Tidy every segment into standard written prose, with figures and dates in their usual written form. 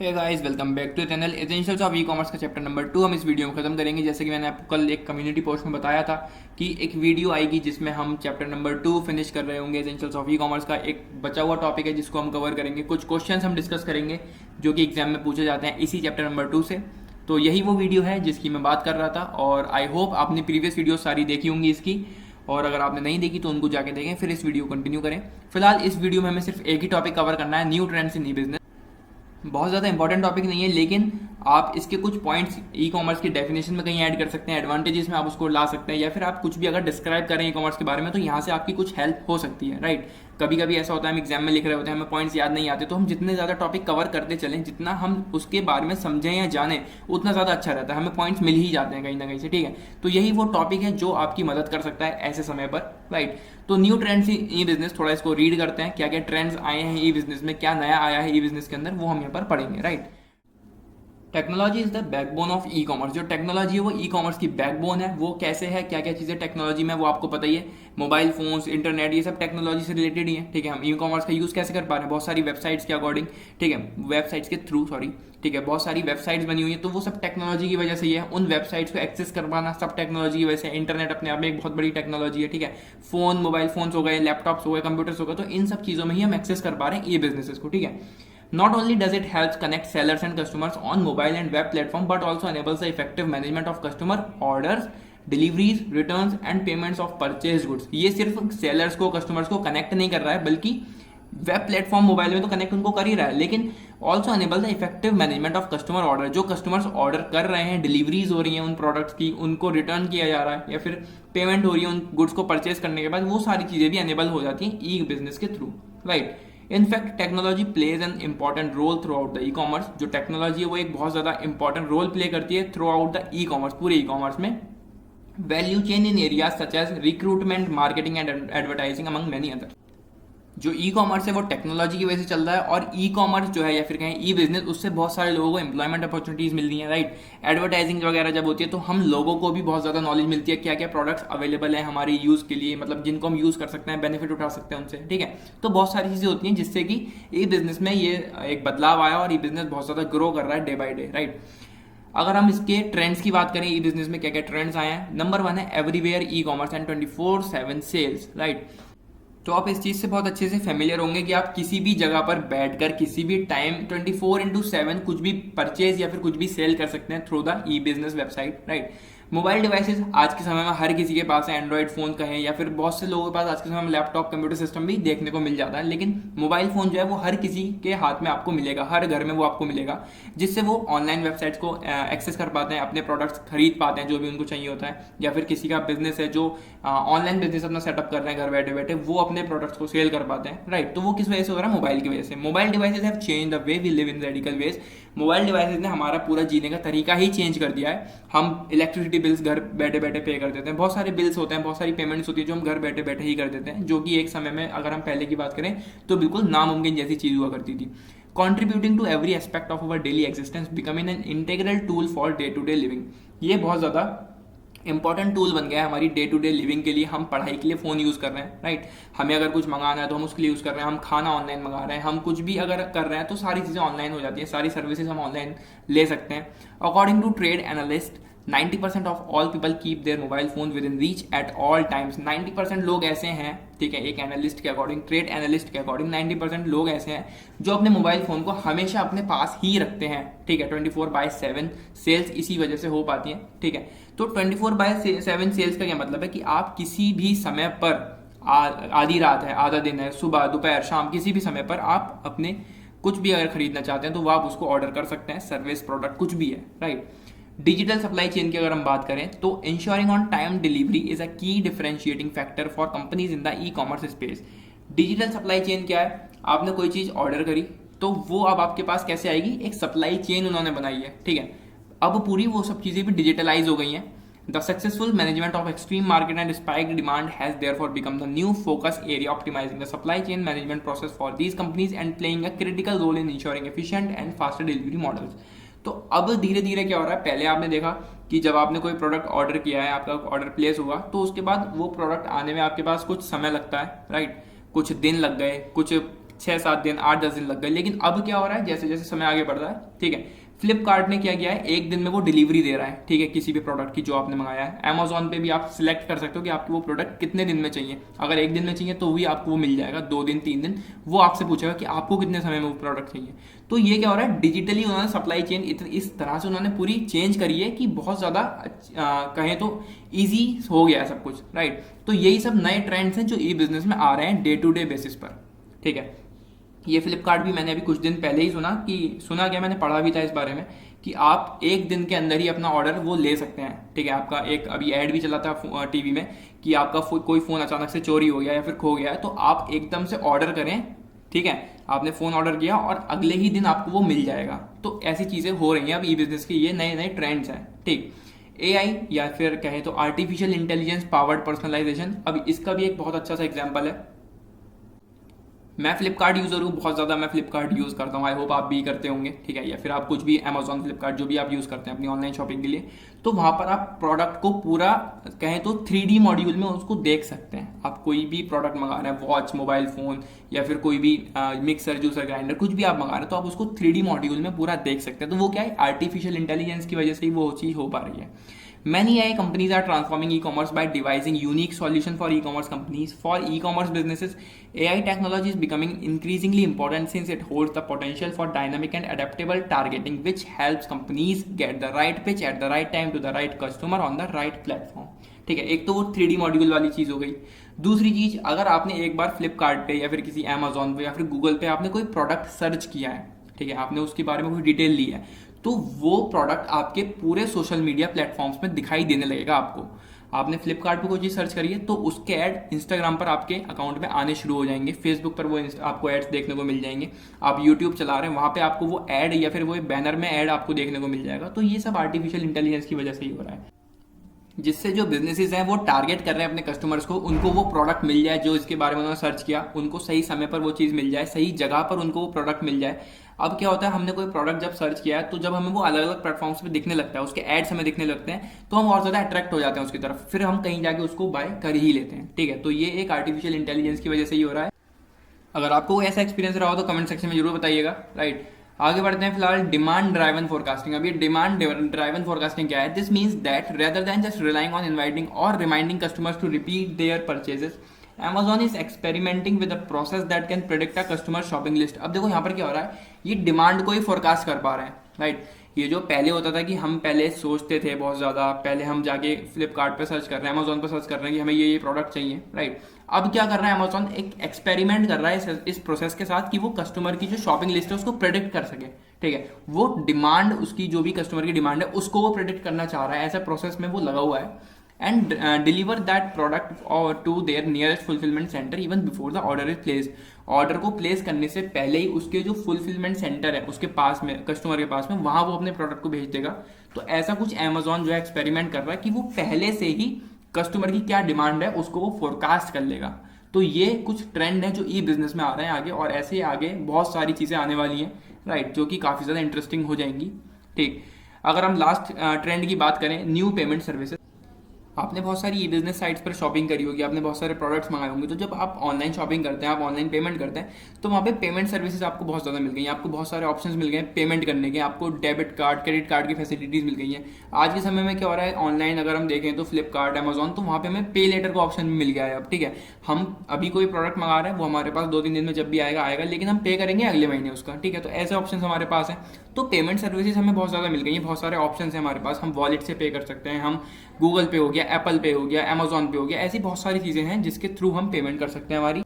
Hey guys, welcome back to channel essentials of e commerce का chapter number 2 हम इस video में खत्म करेंगे। जैसे कि मैंने आपको कल एक कम्युनिटी पोस्ट में बताया था कि एक वीडियो आएगी जिसमें हम चैप्टर नंबर 2 फिनिश कर रहे होंगे। एसेंशियल्स ऑफ ई कॉमर्स का एक बचा हुआ टॉपिक है जिसको हम कवर करेंगे। कुछ क्वेश्चंस हम डिस्कस करेंगे जो कि एग्जाम में पूछे जाते हैं इसी चैप्टर नंबर 2 से। तो यही वो वीडियो है जिसकी मैं बात कर रहा था और आई होप आपने प्रीवियस वीडियो सारी देखी होंगी इसकी, और अगर आपने नहीं देखी तो उनको जाके देखें, फिर इस वीडियो कंटिन्यू करें। फिलहाल इस वीडियो में हमें सिर्फ एक ही टॉपिक कवर करना है, new trends in E business. बहुत ज़्यादा इंपॉर्टेंट टॉपिक नहीं है, लेकिन आप इसके कुछ पॉइंट्स ई कॉमर्स की डेफिनेशन में कहीं ऐड कर सकते हैं, एडवांटेजेस में आप उसको ला सकते हैं, या फिर आप कुछ भी अगर डिस्क्राइब करें ई कॉमर्स के बारे में तो यहाँ से आपकी कुछ हेल्प हो सकती है, राइट। कभी कभी ऐसा होता है हम एग्जाम में लिख रहे होते हैं, हमें पॉइंट्स याद नहीं आते, तो हम जितने ज़्यादा टॉपिक कवर करते चलें, जितना हम उसके बारे में समझें या जानें उतना ज़्यादा अच्छा रहता है, हमें पॉइंट्स मिल ही जाते हैं कहीं ना कहीं से, ठीक है। तो यही वो टॉपिक है जो आपकी मदद कर सकता है ऐसे समय पर, राइट। तो new trends in E business, थोड़ा इसको रीड करते हैं, क्या क्या ट्रेंड्स आए हैं ई बिजनेस में, क्या नया आया है ई बिजनेस के अंदर, वो हम यहाँ पर पढ़ेंगे, right. Technology is the backbone of e commerce. जो टेक्नोलॉजी है वो ई कॉमर्स की बैकबोन है। वो कैसे है, क्या क्या चीज़ें टेक्नोलॉजी में, वो आपको पता ही है। मोबाइल फोन्स, इंटरनेट, ये सब टेक्नोलॉजी से रिलेटेड ही है, ठीक है। हम ई कॉमर्स का यूज़ कैसे कर पा रहे हैं, बहुत सारी वेबसाइट्स के अकॉर्डिंग, ठीक है, वेबसाइट्स के थ्रू, सॉरी, ठीक है, बहुत सारी वेबसाइट्स बनी हुई है, तो वो सब टेक्नोलॉजी की वजह से ही है। उन वेबसाइट्स को एक्सेस कर पाना सब टेक्नोलॉजी की वजह से। इंटरनेट अपने आप में एक बहुत बड़ी टेक्नोलॉजी है, ठीक है। फोन, मोबाइल फोन्स हो गए, लैपटॉप्स हो गए, कंप्यूटर्स हो गए, तो इन सब चीज़ों में ही हम एक्सेस कर पा रहे हैं ई बिजनेसेस को, ठीक है। Not only does it help connect sellers and customers on mobile and web platform, but also enables the effective management of customer orders, deliveries, returns and payments of purchased goods. ये सिर्फ sellers को, customers को connect नहीं कर रहा है, बल्कि web platform mobile में तो कनेक्ट उनको कर ही रहा है, लेकिन also enable the effective management of customer order. जो कस्टमर्स ऑर्डर कर रहे हैं, डिलीवरीज हो रही हैं उन प्रोडक्ट्स की, उनको रिटर्न किया जा रहा है या फिर पेमेंट हो रही है उन गुड्स को परचेज करने के बाद, वो सारी चीज़ें भी अनेबल हो जाती हैं ई बिजनेस के through, right. In fact technology plays an important role throughout the e commerce. जो टेक्नोलॉजी है वो एक बहुत ज़्यादा इंपॉर्टेंट रोल प्ले करती है throughout the e commerce, पूरे ई कॉमर्स में। Value chain in areas such as recruitment, marketing and advertising among many other. जो ई कॉमर्स है वो टेक्नोलॉजी की वजह से चल रहा है, और ई कॉमर्स जो है या फिर कहें ई बिजनेस, उससे बहुत सारे लोगों को एम्प्लॉयमेंट अपॉर्चुनिटीज मिल रही हैं, राइट। एडवर्टाइजिंग वगैरह जब होती है तो हम लोगों को भी बहुत ज़्यादा नॉलेज मिलती है, क्या क्या प्रोडक्ट्स अवेलेबल है हमारे यूज़ के लिए, मतलब जिनको हम यूज़ कर सकते हैं, बेनिफिट उठा सकते हैं उनसे, ठीक है। तो बहुत सारी चीज़ें होती हैं जिससे कि ई बिजनेस में ये एक बदलाव आया और ई बिजनेस बहुत ज़्यादा ग्रो कर रहा है डे बाई डे, राइट। अगर हम इसके ट्रेंड्स की बात करें, ई बिजनेस में क्या क्या ट्रेंड्स आए हैं, नंबर 1 है everywhere e commerce and 24/7 sales, right. तो आप इस चीज़ से बहुत अच्छे से फेमिलियर होंगे कि आप किसी भी जगह पर बैठकर किसी भी टाइम 24/7 कुछ भी परचेज या फिर कुछ भी सेल कर सकते हैं through the E business website, right. Mobile devices आज के समय में हर किसी के पास है, एंड्रॉइड फ़ोन कहें या फिर बहुत से लोगों के पास आज के समय में लैपटॉप, कंप्यूटर सिस्टम भी देखने को मिल जाता है, लेकिन मोबाइल फ़ोन जो है वो हर किसी के हाथ में आपको मिलेगा, हर घर में वो आपको मिलेगा, जिससे वो ऑनलाइन वेबसाइट्स को एक्सेस कर पाते हैं, अपने प्रोडक्ट्स खरीद पाते हैं जो भी उनको चाहिए होता है, या फिर किसी का बिजनेस है जो ऑनलाइन बिजनेस अपना सेटअप कर रहे हैं घर बैठे बैठे, वो अपने प्रोडक्ट्स को सेल कर पाते हैं, राइट। तो वो किस वजह से हो रहा है, मोबाइल की वजह से। Mobile devices have change the way we live in radical ways. Mobile devices ने हमारा पूरा जीने का तरीका ही चेंज कर दिया है। हम इलेक्ट्रिसिटी बिल्स घर बैठे बैठे पे कर देते हैं, बहुत सारे बिल्स होते हैं, बहुत सारी पेमेंट्स होती है जो हम घर बैठे बैठे ही कर देते हैं, जो कि एक समय में अगर हम पहले की बात करें तो बिल्कुल नामुमकिन जैसी चीज़ हुआ करती थी। Contributing to every aspect of our daily existence, becoming an integral tool for day to day living. ये बहुत ज़्यादा इंपॉर्टेंट टूल बन गया है हमारी डे टू डे लिविंग के लिए। हम पढ़ाई के लिए फ़ोन यूज़ कर रहे हैं, राइट। हमें अगर कुछ मंगाना है तो हम उसके लिए यूज़ कर रहे हैं, हम खाना ऑनलाइन मंगा रहे हैं, हम कुछ भी अगर कर रहे हैं तो सारी चीज़ें ऑनलाइन हो जाती हैं, सारी सर्विसेज हम ऑनलाइन ले सकते हैं। According to trade analyst 90% of all people keep their mobile phone within reach at all times. 90% लोग ऐसे हैं, ठीक है, एक एनालिस्ट के अकॉर्डिंग, ट्रेड एनालिस्ट के अकॉर्डिंग 90% लोग ऐसे हैं जो अपने मोबाइल फोन को हमेशा अपने पास ही रखते हैं, ठीक है। 24/7 सेल्स इसी वजह से हो पाती हैं, ठीक है। तो 24/7 सेल्स का क्या मतलब है कि आप किसी भी समय पर, आधी रात है, आधा दिन है, सुबह, दोपहर, शाम, किसी भी समय पर आप अपने कुछ भी अगर खरीदना चाहते हैं तो वो आप उसको ऑर्डर कर सकते हैं, सर्विस, प्रोडक्ट, कुछ भी है, राइट। डिजिटल सप्लाई चेन की अगर हम बात करें तो ensuring on time delivery is a key differentiating factor for companies in the e commerce space. Digital supply chain क्या है, आपने कोई चीज़ ऑर्डर करी तो वो अब आपके पास कैसे आएगी, एक सप्लाई चेन उन्होंने बनाई है, ठीक है। अब पूरी वो सब चीज़ें भी डिजिटलाइज हो गई हैं। The successful management of extreme market and spike demand has therefore become the new focus area, optimising the supply chain management process for these companies and playing a critical role in ensuring efficient and faster delivery models. तो अब धीरे धीरे क्या हो रहा है, पहले आपने देखा कि जब आपने कोई प्रोडक्ट ऑर्डर किया है, आपका ऑर्डर प्लेस हुआ, तो उसके बाद वो प्रोडक्ट आने में आपके पास कुछ समय लगता है, राइट। कुछ दिन लग गए, कुछ 6-7 दिन 8-10 दिन लग गए। लेकिन अब क्या हो रहा है, जैसे जैसे समय आगे बढ़ रहा है, ठीक है, फ्लिपकार्ट ने क्या किया है, एक दिन में वो डिलीवरी दे रहा है, ठीक है, किसी भी प्रोडक्ट की जो आपने मंगाया है। अमेजोन पे भी आप सिलेक्ट कर सकते हो कि आपको वो प्रोडक्ट कितने दिन में चाहिए। अगर एक दिन में चाहिए तो भी आपको वो मिल जाएगा, 2 दिन 3 दिन वो आपसे पूछेगा कि आपको कितने समय में वो प्रोडक्ट चाहिए। तो ये क्या हो रहा है, डिजिटली उन्होंने सप्लाई चेन इस तरह से उन्होंने पूरी चेंज करी है कि बहुत ज़्यादा कहें तो ईजी हो गया है सब कुछ, राइट। तो यही सब नए ट्रेंड्स हैं जो ई बिजनेस में आ रहे हैं डे टू डे बेसिस पर, ठीक है। ये फ्लिपकार्ट भी मैंने अभी कुछ दिन पहले ही सुना क्या, मैंने पढ़ा भी था इस बारे में कि आप एक दिन के अंदर ही अपना ऑर्डर वो ले सकते हैं, ठीक है। आपका एक अभी ऐड भी चला था टीवी में कि आपका कोई फ़ोन अचानक से चोरी हो गया या फिर खो गया है, तो आप एकदम से ऑर्डर करें, ठीक है, आपने फ़ोन ऑर्डर किया और अगले ही दिन आपको वो मिल जाएगा। तो ऐसी चीज़ें हो रही हैं अब ई बिजनेस की, ये नए नए ट्रेंड्स हैं, ठीक। AI या फिर कहें तो आर्टिफिशियल इंटेलिजेंस पावर्ड पर्सनलाइजेशन, अब इसका भी एक बहुत अच्छा सा एग्जाम्पल है। मैं फ्लिपकार्ट यूज़र हूँ, बहुत ज़्यादा मैं फ्लिपकार्ट यूज़ करता हूँ, आई होप आप भी करते होंगे, ठीक है, या फिर आप कुछ भी अमेजॉन फ्लिपकार्ट जो भी आप यूज़ करते हैं अपनी ऑनलाइन शॉपिंग के लिए, तो वहाँ पर आप प्रोडक्ट को पूरा कहें तो 3D मॉड्यूल में उसको देख सकते हैं। आप कोई भी प्रोडक्ट मंगा रहे हैं, वॉच, मोबाइल फ़ोन या फिर कोई भी मिक्सर, जूसर, ग्राइंडर, कुछ भी आप मंगा रहे हैं, तो आप उसको 3D मॉड्यूल में पूरा देख सकते हैं। तो वो क्या है, आर्टिफिशियल इंटेलिजेंस की वजह से ही वो चीज़ हो पा रही है। Many AI companies are transforming e-commerce by devising unique solutions for e-commerce companies. For e-commerce businesses, AI technology is becoming increasingly important since it holds the potential for dynamic and adaptable targeting, which helps companies get the right pitch at the right time to the right customer on the right platform. ठीक है, एक तो वो 3D module वाली चीज़ हो गई। दूसरी चीज़, अगर आपने एक बार फ्लिपकार्ट पे या फिर किसी अमेजोन पे या फिर गूगल पे आपने कोई प्रोडक्ट सर्च किया है, ठीक है, आपने उसके बारे में कोई डिटेल ली है, तो वो प्रोडक्ट आपके पूरे सोशल मीडिया प्लेटफॉर्म्स में दिखाई देने लगेगा आपको। आपने फ्लिपकार्ट पे कोई चीज़ सर्च करी है तो उसके ऐड इंस्टाग्राम पर आपके अकाउंट में आने शुरू हो जाएंगे, फेसबुक पर वो आपको एड्स देखने को मिल जाएंगे, आप यूट्यूब चला रहे हैं वहाँ पे आपको वो ऐड या फिर वो बैनर में ऐड आपको देखने को मिल जाएगा। तो ये सब आर्टिफिशियल इंटेलिजेंस की वजह से ही हो रहा है, जिससे जो बिजनेसेस हैं वो टारगेट कर रहे हैं अपने कस्टमर्स को, उनको वो प्रोडक्ट मिल जाए जो इसके बारे में उन्होंने सर्च किया, उनको सही समय पर वो चीज़ मिल जाए, सही जगह पर उनको वो प्रोडक्ट मिल जाए। अब क्या होता है, हमने कोई प्रोडक्ट जब सर्च किया है तो जब हमें वो अलग अलग प्लेटफॉर्म्स पे दिखने लगता है, उसके एड्स हमें दिखने लगते हैं, तो हम और ज़्यादा अट्रैक्ट हो जाते हैं उसकी तरफ, फिर हम कहीं जाके उसको बाय कर ही लेते हैं, ठीक है। तो ये एक आर्टिफिशियल इंटेलिजेंस की वजह से ही हो रहा है। अगर आपको ऐसा एक्सपीरियंस रहा हो तो कमेंट सेक्शन में जरूर बताइएगा, राइट। आगे बढ़ते हैं फिलहाल डिमांड ड्राइवन फोरकास्टिंग। अब ये डिमांड ड्राइवन फोरकास्टिंग क्या है? This means that rather than just relying on inviting or reminding customers to repeat their purchases, Amazon is experimenting with a process that can predict a customer shopping list. अब देखो यहाँ पर क्या हो रहा है, ये डिमांड को ही फोरकास्ट कर पा रहे हैं, राइट। ये जो पहले होता था कि हम पहले सोचते थे बहुत ज़्यादा, पहले हम जाके फ्लिपकार्ट पे सर्च कर रहे हैं, अमेजोन पे सर्च कर रहे हैं कि हमें ये प्रोडक्ट चाहिए, राइट। अब क्या कर रहा है अमेजोन, एक एक्सपेरिमेंट कर रहा है इस प्रोसेस के साथ कि वो कस्टमर की जो शॉपिंग लिस्ट है उसको प्रेडिक्ट कर सके, ठीक है। वो डिमांड, उसकी जो भी कस्टमर की डिमांड है उसको वो प्रेडिक्ट करना चाह रहा है, ऐसा प्रोसेस में वो लगा हुआ है, and deliver that product or to their nearest fulfillment center even before the order is placed. Order को प्लेस करने से पहले ही उसके जो फुलफिलमेंट सेंटर है उसके पास में, कस्टमर के पास में, वहां वो अपने प्रोडक्ट को भेज देगा। तो ऐसा कुछ अमेजोन जो है एक्सपेरिमेंट कर रहा है कि वो पहले से ही कस्टमर की क्या डिमांड है उसको वो फोरकास्ट कर लेगा। तो ये कुछ ट्रेंड है जो ई बिजनेस में आ रहे हैं आगे, और ऐसे ही आगे बहुत सारी चीज़ें आने वाली हैं, राइट, जो कि काफ़ी ज़्यादा इंटरेस्टिंग हो जाएंगी, ठीक। अगर हम लास्ट ट्रेंड की बात करें, न्यू पेमेंट सर्विसेज। आपने बहुत सारी ई बिजनेस साइट्स पर शॉपिंग करी होगी, आपने बहुत सारे प्रोडक्ट्स मंगाए होंगे, तो जब आप ऑनलाइन शॉपिंग करते हैं, आप ऑनलाइन पेमेंट करते हैं, तो वहाँ पे पेमेंट सर्विसेज आपको बहुत ज़्यादा मिल गई हैं, आपको बहुत सारे ऑप्शंस मिल गए पेमेंट करने के, आपको डेबिट कार्ड, क्रेडिट कार्ड की फैसिलिटीज़ मिल गई हैं। आज के समय में क्या हो रहा है, ऑनलाइन अगर हम देखें तो फ्लिपकार्ट, अमेजोन, तो वहाँ पे हमें पे लेटर का ऑप्शन मिल गया है अब, ठीक है। हम अभी कोई प्रोडक्ट मंगा रहे हैं, वो हमारे पास 2-3 दिन में जब भी आएगा, लेकिन हम पे करेंगे अगले महीने उसका, ठीक है। तो ऐसे ऑप्शन हमारे पास हैं। तो पेमेंट सर्विसेज हमें बहुत ज़्यादा मिल गई हैं, बहुत सारे ऑप्शन हैं हमारे पास, हम वॉलेट से पे कर सकते हैं, हम गूगल पे हो गया, एप्पल पे हो गया, अमेजोन पे हो गया, ऐसी बहुत सारी चीज़ें हैं जिसके थ्रू हम पेमेंट कर सकते हैं हमारी,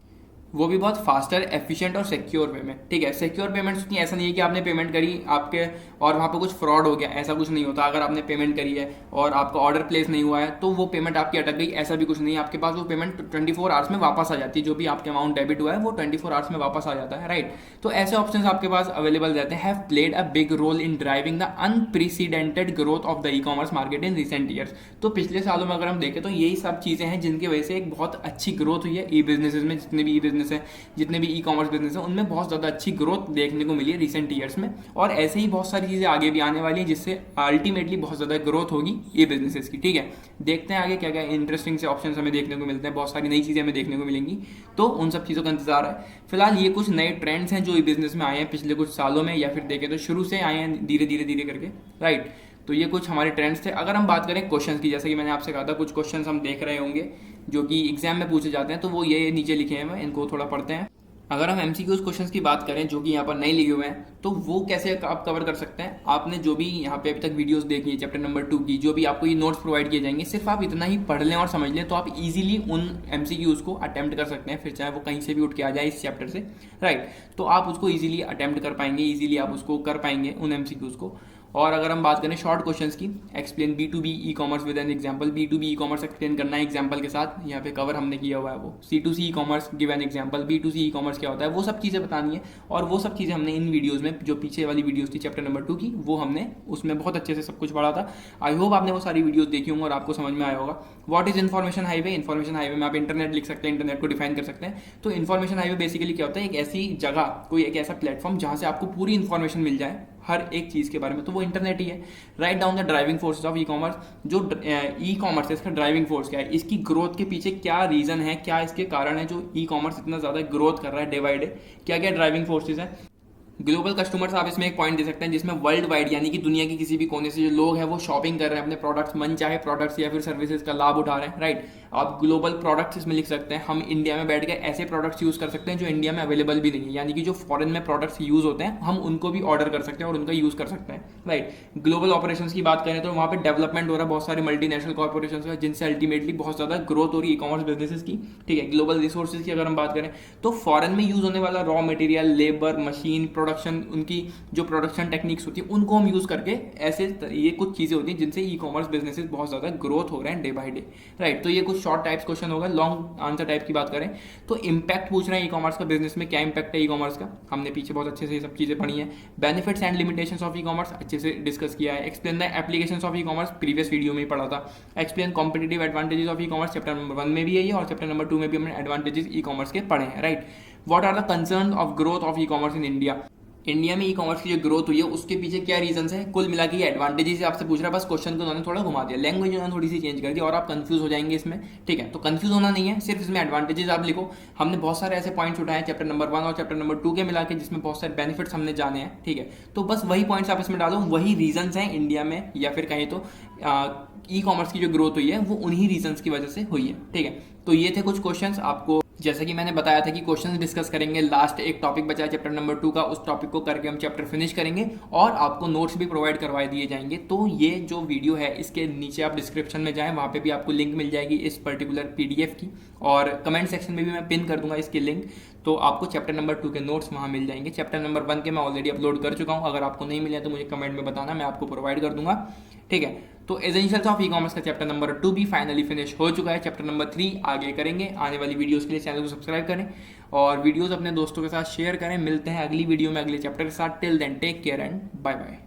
वो भी बहुत फास्टर, एफिशिएंट और सिक्योर वे में, ठीक है। सिक्योर पेमेंट्स की ऐसा नहीं है कि आपने पेमेंट करी आपके और वहाँ पे कुछ फ्रॉड हो गया, ऐसा कुछ नहीं होता। अगर आपने पेमेंट करी है और आपका ऑर्डर प्लेस नहीं हुआ है तो वो पेमेंट आपकी अटक गई, ऐसा भी कुछ नहीं है। आपके पास वो पेमेंट 24 आवर्स में वापस आ जाती है, जो भी आपके अमाउंट डेबिट हुआ है वो 24 आवर्स में वापस आ जाता है, राइट। तो ऐसे ऑप्शन आपके पास अवेलेबल रहते हैं, have played a big role in driving the unprecedented growth of the e commerce market in recent years. तो पिछले सालों में अगर हम देखें तो यही सब चीज़ें हैं जिनकी वजह से एक बहुत अच्छी ग्रोथ हुई है ई बिजनेसेस में, जितने भी ई बिजनेस बिजनेस है, जितने भी ई कॉमर्स बिजनेस है, उनमें बहुत ज़्यादा अच्छी ग्रोथ देखने को मिली है रिसेंट ईयर्स में, और ऐसे ही बहुत सारी चीज़ें आगे भी आने वाली हैं जिससे अल्टीमेटली बहुत ज़्यादा ग्रोथ होगी ये बिजनेसेस की। ठीक है, देखते हैं आगे क्या क्या इंटरेस्टिंग से ऑप्शन हमें देखने को मिलते हैं, बहुत सारी नई चीज़ें हमें देखने को मिलेंगी, तो उन सब चीज़ों का इंतजार है। फिलहाल ये कुछ नए ट्रेंड्स हैं जो ई बिजनेस में आए हैं पिछले कुछ सालों में, या फिर देखें तो शुरू से आए हैं धीरे धीरे करके, राइट। तो ये कुछ हमारे ट्रेंड्स थे। अगर हम बात करें क्वेश्चंस की, जैसे कि मैंने आपसे कहा था कुछ क्वेश्चंस हम देख रहे होंगे जो कि एग्जाम में पूछे जाते हैं, तो वो ये नीचे लिखे हैं, इनको थोड़ा पढ़ते हैं। अगर हम एमसीक्यूज क्वेश्चंस की बात करें जो कि यहाँ पर नहीं लिखे हुए हैं, तो वो कैसे आप कवर कर सकते हैं। आपने जो भी यहाँ पे अभी तक वीडियोस देखी है चैप्टर नंबर 2 की, जो भी आपको ये नोट्स प्रोवाइड किए जाएंगे, सिर्फ आप इतना ही पढ़ लें और समझ लें, तो आप इजीली उन एमसीक्यूज को अटेम्प्ट कर सकते हैं, फिर चाहे वो कहीं से भी उठ के आ जाए इस चैप्टर से, राइट। तो आप उसको ईजिली अटेम्प्ट कर पाएंगे, ईजिली आप उसको कर पाएंगे उन एमसीक्यूज को। और अगर हम बात करें शॉर्ट क्वेश्चंस की, explain B2B e commerce with an example, B2B e commerce explain करना है एग्जांपल के साथ, यहाँ पे कवर हमने किया हुआ है वो। C2C e commerce give an example, B2C e commerce क्या होता है, वो सब चीज़ें बतानी है, और वो सब चीज़ें हमने इन वीडियोज़ में, जो पीछे वाली वीडियोज़ थी चैप्टर नंबर 2 की, वो हमने उसमें बहुत अच्छे से सब कुछ पढ़ा था। आई होप आपने वो सारी वीडियोज़ देखी होंगी और आपको समझ में आया होगा। What is information highway? Information highway में आप इंटरनेट लिख सकते हैं, इंटरनेट को डिफाइन कर सकते हैं। तो इन्फॉर्मेशन हाईवे बेसिकली क्या होता है, एक ऐसी जगह, कोई एक ऐसा प्लेटफॉर्म जहाँ से आपको पूरी इन्फॉर्मेशन मिल जाए हर एक चीज़ के बारे में, तो वो इंटरनेट ही है। Write down the driving forces of e commerce, जो ई कॉमर्स है इसका ड्राइविंग फोर्स क्या है, इसकी ग्रोथ के पीछे क्या रीजन है, क्या इसके कारण है जो ई कॉमर्स इतना ज़्यादा ग्रोथ कर रहा है डे बाई डे, क्या क्या ड्राइविंग फोर्सेज है। ग्लोबल कस्टमर्स आप इसमें एक पॉइंट दे सकते हैं, जिसमें वर्ल्ड वाइड यानी कि दुनिया के किसी भी कोने से जो लोग हैं वो शॉपिंग कर रहे हैं अपने प्रोडक्ट्स, मन चाहे प्रोडक्ट्स या फिर सर्विसेज का लाभ उठा रहे हैं, राइट। आप ग्लोबल प्रोडक्ट्स इसमें लिख सकते हैं। हम इंडिया में बैठ के ऐसे प्रोडक्ट्स यूज कर सकते हैं जो इंडिया में अवेलेबल भी नहीं है, यानी कि जो फॉरेन में प्रोडक्ट्स यूज होते हैं हम उनको भी ऑर्डर कर सकते हैं और उनका यूज कर सकते हैं, राइट। ग्लोबल ऑपरेशंस की बात करें तो वहाँ पे डेवलपमेंट हो रहा है बहुत सारे मल्टीनेशनल कॉर्पोरेशन है, जिनसे अल्टीमेटली बहुत ज्यादा ग्रोथ हो रही है ई कॉमर्स बिजनेसेस की। ठीक है, ग्लोबल रिसोर्सेज की अगर हम बात करें तो फॉरेन में यूज होने वाला raw material, labour, machine, production, उनकी जो प्रोडक्शन टेक्निक्स होती है उनको हम यूज करके, ऐसे ये कुछ चीजें होती हैं जिनसे ई कॉमर्स बिजनेसेस बहुत ज्यादा ग्रोथ हो रहे हैं डे बाय डे, राइट। तो ये कुछ शॉर्ट टाइप्स क्वेश्चन होगा। लॉन्ग आंसर टाइप की बात करें तो इंपैक्ट पूछ रहे हैं ई कॉमर्स का, बिजनेस में क्या इंपैक्ट है ई कॉमर्स का, हमने पीछे बहुत अच्छे से ये सब चीजें पढ़ी है। Benefits and limitations of e commerce अच्छे से डिस्कस किया है। Explain the applications of e commerce, previous video में ही पढ़ा था। Explain competitive advantages of e commerce, chapter number 1 में भी है और चैप्टर नंबर 2 में भी हमने एडवांटेजेस ई कॉमर्स के पढ़े हैं, right. What are the concern of growth of e commerce in India, India में ई कॉमर्स की जो ग्रोथ हुई है उसके पीछे क्या रीजंस है। कुल मिला के एडवांटेजेस आपसे पूछ रहा है, बस क्वेश्चन को उन्होंने थोड़ा घुमा दिया, लैंग्वेज उन्होंने थोड़ी सी चेंज कर दी और आप कंफ्यूज हो जाएंगे इसमें। ठीक है, तो कंफ्यूज होना नहीं है, सिर्फ इसमें एडवांटेजेस आप लिखो। हमने बहुत सारे ऐसे पॉइंट्स उठाए हैं चैप्टर नंबर 1 और चैप्टर नंबर 2 के मिला के, जिसमें बहुत सारे बेनिफिट्स हमने जाने हैं। ठीक है, तो बस वही पॉइंट्स आप इसमें डालो, वही रीजंस हैं इंडिया में, या फिर कहें तो ई कॉमर्स की जो ग्रोथ हुई है वो उन्हीं रीजंस की वजह से हुई है। ठीक है, तो ये थे कुछ क्वेश्चंस। आपको जैसे कि मैंने बताया था कि क्वेश्चंस डिस्कस करेंगे, लास्ट एक टॉपिक बचा है चैप्टर नंबर 2 का, उस टॉपिक को करके हम चैप्टर फिनिश करेंगे और आपको नोट्स भी प्रोवाइड करवाए दिए जाएंगे। तो ये जो वीडियो है इसके नीचे आप डिस्क्रिप्शन में जाएं, वहाँ पे भी आपको लिंक मिल जाएगी इस पर्टिकुलर PDF की, और कमेंट सेक्शन में भी मैं पिन कर दूंगा इसकी लिंक, तो आपको चैप्टर नंबर 2 के नोट्स वहाँ मिल जाएंगे। चैप्टर नंबर 1 के मैं ऑलरेडी अपलोड कर चुका हूँ, अगर आपको नहीं मिले तो मुझे कमेंट में बताना, मैं आपको प्रोवाइड कर दूंगा। ठीक है, तो एसेंशियल्स ऑफ ई कॉमर्स का चैप्टर नंबर 2 भी फाइनली फिनिश हो चुका है। चैप्टर नंबर 3 आगे करेंगे। आने वाली वीडियोस के लिए चैनल को सब्सक्राइब करें और वीडियोस अपने दोस्तों के साथ शेयर करें। मिलते हैं अगली वीडियो में अगले चैप्टर के साथ। Till then take care and bye bye.